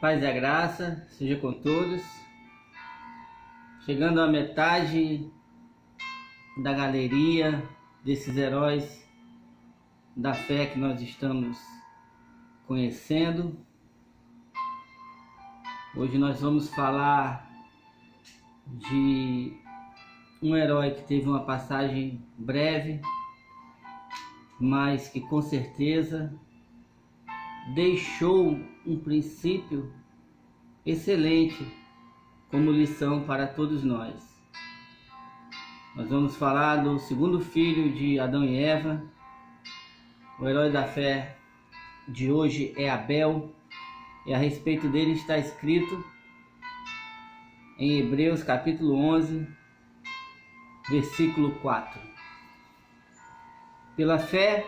Paz e a graça seja com todos. Chegando à metade da galeria desses heróis da fé que nós estamos conhecendo. Hoje nós vamos falar de um herói que teve uma passagem breve, mas que com certeza deixou um princípio excelente como lição para todos nós. Nós vamos falar do segundo filho de Adão e Eva. O herói da fé de hoje é Abel, e a respeito dele está escrito em Hebreus capítulo 11, versículo 4. Pela fé,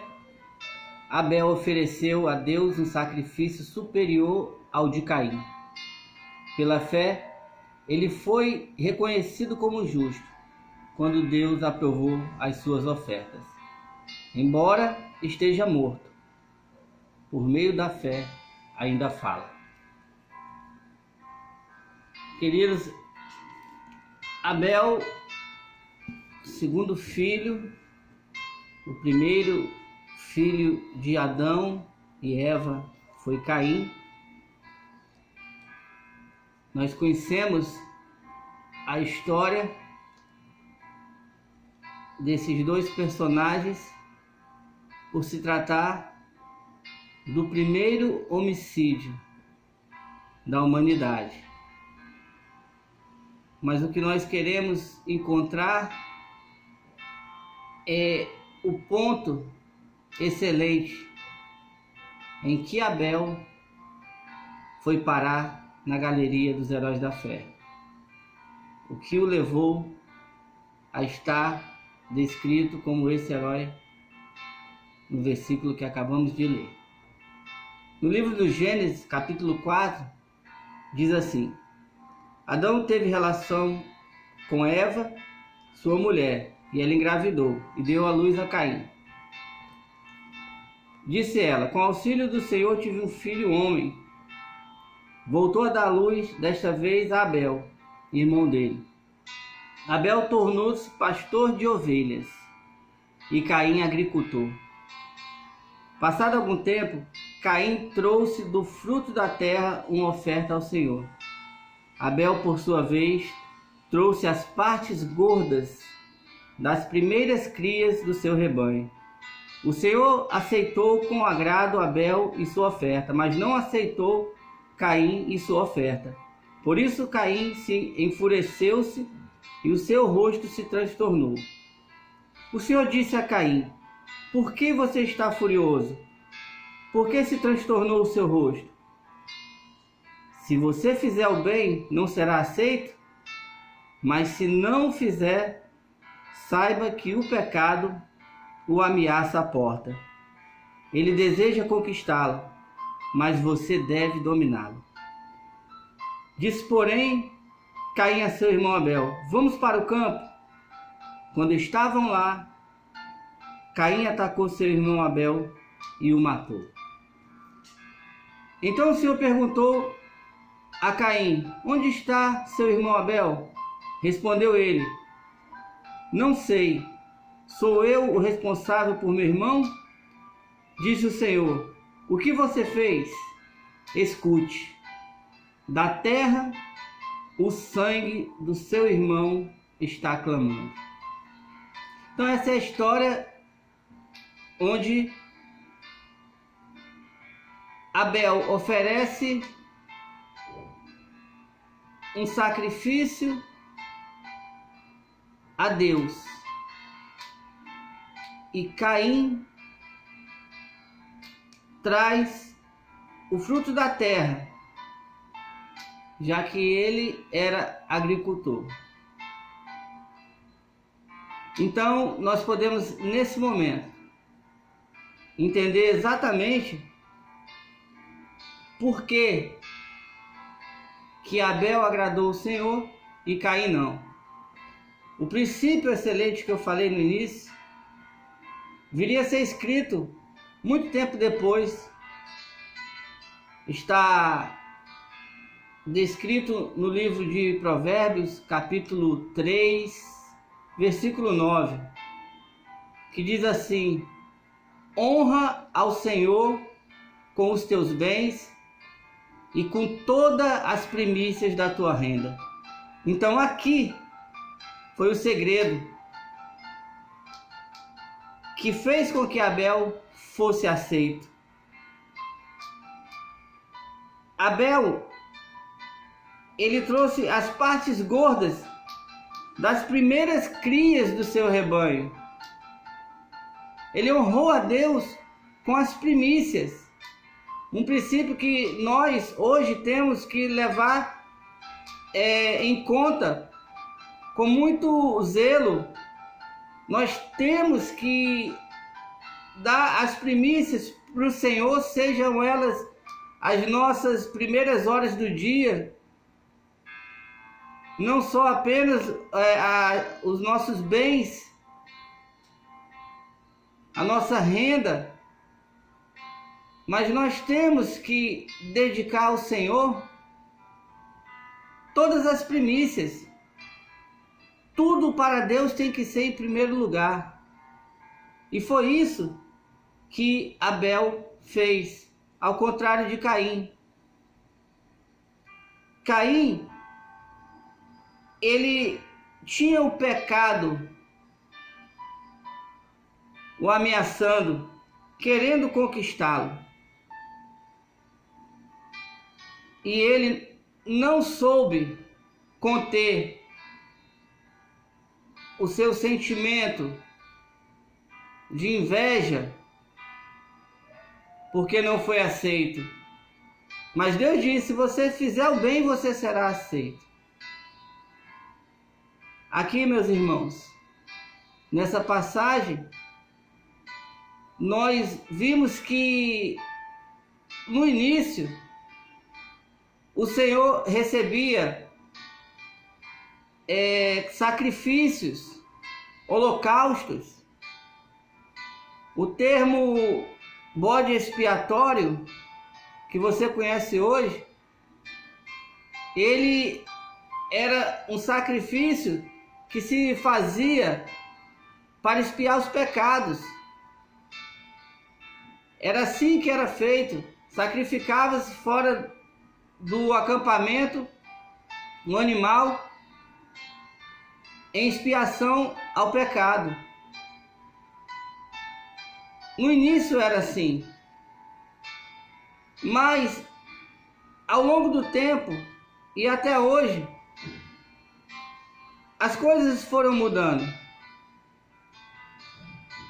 Abel ofereceu a Deus um sacrifício superior ao de Caim. Pela fé, ele foi reconhecido como justo quando Deus aprovou as suas ofertas. Embora esteja morto, por meio da fé ainda fala. Queridos, Abel, segundo filho, o primeiro filho de Adão e Eva foi Caim. Nós conhecemos a história desses dois personagens por se tratar do primeiro homicídio da humanidade. Mas o que nós queremos encontrar é o ponto excelente em que Abel foi parar na galeria dos heróis da fé. O que o levou a estar descrito como esse herói no versículo que acabamos de ler. No livro do Gênesis, capítulo 4, diz assim: Adão teve relação com Eva, sua mulher, e ela engravidou e deu à luz a Caim. Disse ela: com auxílio do Senhor tive um filho homem. Voltou a dar luz, desta vez a Abel, irmão dele. Abel tornou-se pastor de ovelhas e Caim agricultor. Passado algum tempo, Caim trouxe do fruto da terra uma oferta ao Senhor. Abel, por sua vez, trouxe as partes gordas das primeiras crias do seu rebanho. O Senhor aceitou com agrado Abel e sua oferta, mas não aceitou Caim e sua oferta. Por isso Caim se enfureceu-se e o seu rosto se transtornou. O Senhor disse a Caim: por que você está furioso? Por que se transtornou o seu rosto? Se você fizer o bem, não será aceito? Mas se não fizer, saiba que o pecado o ameaça à porta. Ele deseja conquistá-lo, mas você deve dominá-lo. Disse, porém, Caim a seu irmão Abel: vamos para o campo. Quando estavam lá, Caim atacou seu irmão Abel e o matou. Então o Senhor perguntou a Caim: onde está seu irmão Abel? Respondeu ele: não sei. Sou eu o responsável por meu irmão? Disse o Senhor: o que você fez? Escute. Da terra o sangue do seu irmão está clamando. Então essa é a história onde Abel oferece um sacrifício a Deus e Caim traz o fruto da terra, já que ele era agricultor. Então nós podemos nesse momento entender exatamente por que Abel agradou o Senhor e Caim não. O princípio excelente que eu falei no início viria a ser escrito muito tempo depois, está descrito no livro de Provérbios, capítulo 3, versículo 9, que diz assim: honra ao Senhor com os teus bens e com todas as primícias da tua renda. Então aqui foi o segredo que fez com que Abel fosse aceito. Abel, ele trouxe as partes gordas das primeiras crias do seu rebanho. Ele honrou a Deus com as primícias. Um princípio que nós hoje temos que levar em conta com muito zelo. Nós temos que dar as primícias para o Senhor, sejam elas as nossas primeiras horas do dia, não só apenas os nossos bens, a nossa renda, mas nós temos que dedicar ao Senhor todas as primícias. Tudo para Deus tem que ser em primeiro lugar. E foi isso que Abel fez, ao contrário de Caim. Caim, ele tinha o pecado o ameaçando, querendo conquistá-lo. E ele não soube conter o seu sentimento de inveja, porque não foi aceito. Mas Deus disse: se você fizer o bem, você será aceito. Aqui, meus irmãos, nessa passagem, nós vimos que no início o Senhor recebia sacrifícios, holocaustos. O termo bode expiatório, que você conhece hoje, ele era um sacrifício que se fazia para expiar os pecados. Era assim que era feito. Sacrificava-se fora do acampamento um animal em expiação ao pecado. No início era assim, mas ao longo do tempo e até hoje, as coisas foram mudando.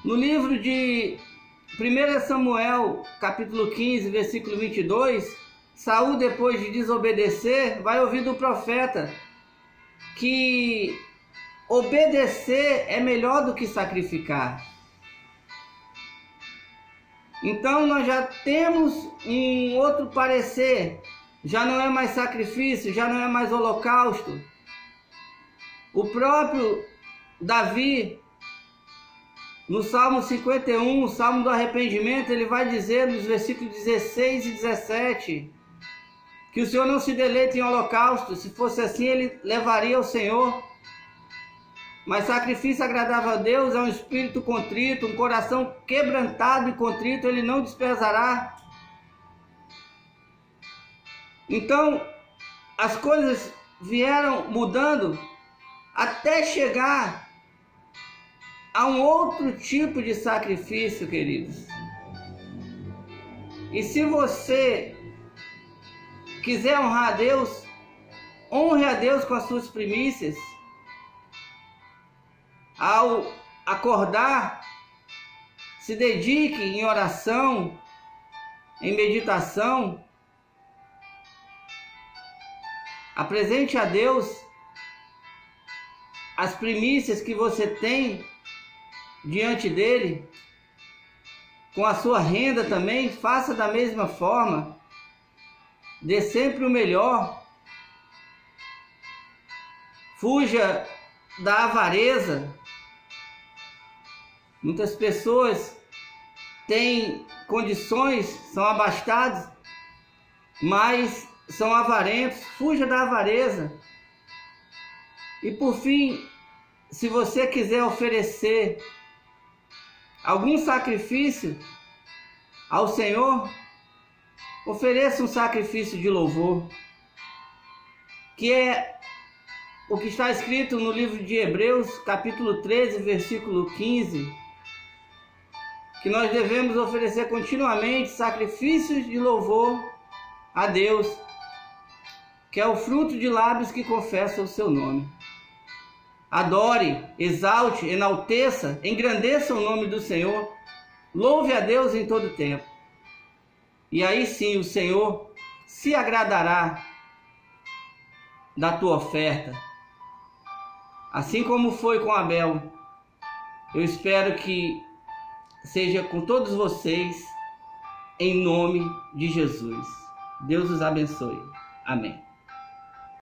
No livro de 1 Samuel, capítulo 15, versículo 22, Saul, depois de desobedecer, vai ouvir do profeta que obedecer é melhor do que sacrificar. Então nós já temos um outro parecer. Já não é mais sacrifício, já não é mais holocausto. O próprio Davi, no Salmo 51, o Salmo do Arrependimento, ele vai dizer nos versículos 16 e 17 que o Senhor não se deleita em holocausto. Se fosse assim, ele levaria ao Senhor. Mas sacrifício agradável a Deus é um espírito contrito, um coração quebrantado e contrito, ele não desprezará. Então, as coisas vieram mudando até chegar a um outro tipo de sacrifício, queridos. E se você quiser honrar a Deus, honre a Deus com as suas primícias. Ao acordar, se dedique em oração, em meditação. Apresente a Deus as primícias que você tem diante dele. Com a sua renda também, faça da mesma forma. Dê sempre o melhor. Fuja da avareza. Muitas pessoas têm condições, são abastadas, mas são avarentos, fuja da avareza. E por fim, se você quiser oferecer algum sacrifício ao Senhor, ofereça um sacrifício de louvor, que é o que está escrito no livro de Hebreus, capítulo 13, versículo 15, que nós devemos oferecer continuamente sacrifícios de louvor a Deus, que é o fruto de lábios que confessam o seu nome. Adore, exalte, enalteça, engrandeça o nome do Senhor, louve a Deus em todo tempo. E aí sim o Senhor se agradará da tua oferta. Assim como foi com Abel, eu espero que seja com todos vocês, em nome de Jesus. Deus os abençoe. Amém.